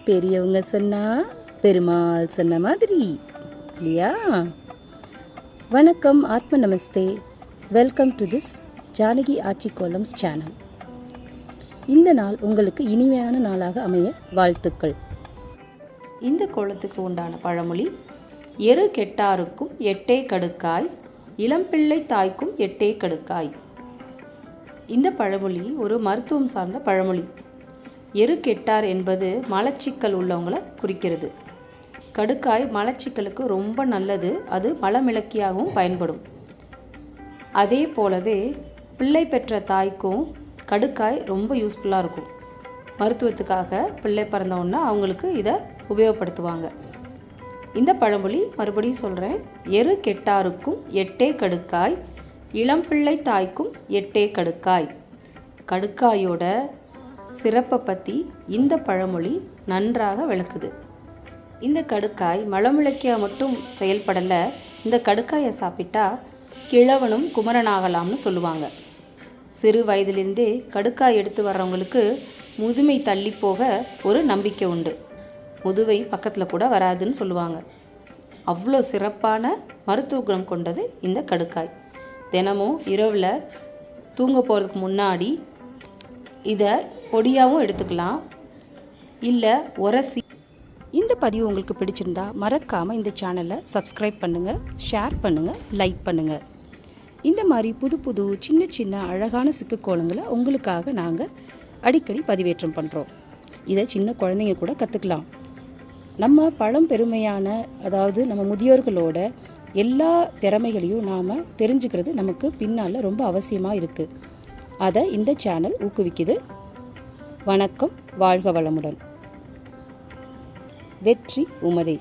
பெரியவங்க சொன்னா பெருமாள் சொன்ன மாதிரி இல்லையா? வணக்கம், ஆத்ம நமஸ்தே. Welcome to this Janaki Aachi kolams channel. இந்த நாள் உங்களுக்கு இனிமையான நாளாக அமைய வாழ்த்துக்கள். இந்த கோலத்துக்கு உண்டான பழமொழி: எரு கெட்டாருக்கும் எட்டே கடுக்காய், இளம்பிள்ளை தாய்க்கும் எட்டே கடுக்காய். இந்த பழமொழி ஒரு மருத்துவம் சார்ந்த பழமொழி. எரு கெட்டார் என்பது மலச்சிக்கல் உள்ளவங்களை குறிக்கிறது. கடுக்காய் மலச்சிக்கலுக்கு ரொம்ப நல்லது. அது மலமிளக்கியாகவும் பயன்படும். அதே போலவே பிள்ளை பெற்ற தாய்க்கும் கடுக்காய் ரொம்ப யூஸ்ஃபுல்லாக இருக்கும். மருத்துவத்துக்காக பிள்ளை பிறந்தவுடனே அவங்களுக்கு இதை உபயோகப்படுத்துவாங்க. இந்த பழமொழி மறுபடியும் சொல்கிறேன்: எரு கெட்டாருக்கும் எட்டே கடுக்காய், இளம்பிள்ளை தாய்க்கும் எட்டே கடுக்காய். கடுக்காயோட சிறப்பை பற்றி இந்த பழமொழி நன்றாக விளக்குது. இந்த கடுக்காய் மலமிளக்கியாக மட்டும் செயல்படலை. இந்த கடுக்காயை சாப்பிட்டா கிழவனும் குமரனாகலாம்னு சொல்லுவாங்க. சிறு வயதிலிருந்தே கடுக்காய் எடுத்து வர்றவங்களுக்கு முதுமை தள்ளி போக ஒரு நம்பிக்கை உண்டு. முதுமை பக்கத்தில் கூட வராதுன்னு சொல்லுவாங்க. அவ்வளோ சிறப்பான மருத்துவ குணம் கொண்டது இந்த கடுக்காய். தினமும் இரவில் தூங்க போகிறதுக்கு முன்னாடி இதை பொடியாகவும் எடுத்துக்கலாம், இல்லை உரசி. இந்த பதிவு உங்களுக்கு பிடிச்சிருந்தா மறக்காமல் இந்த சேனலை சப்ஸ்கிரைப் பண்ணுங்கள், ஷேர் பண்ணுங்கள், லைக் பண்ணுங்கள். இந்த மாதிரி புது புது சின்ன சின்ன அழகான சிக்குக்கோலங்களை உங்களுக்காக நாங்கள் அடிக்கடி பதிவேற்றம் பண்ணுறோம். இதை சின்ன குழந்தைங்க கூட கற்றுக்கலாம். நம்ம பழம்பெருமையான, அதாவது நம்ம முதியோர்களோட எல்லா திறமைகளையும் நாம் தெரிஞ்சுக்கிறது நமக்கு பின்னால் ரொம்ப அவசியமாக இருக்குது. அதை இந்த சேனல் ஊக்குவிக்குது. வணக்கம், வாழ்க வளமுடன். வெற்றி உமதே.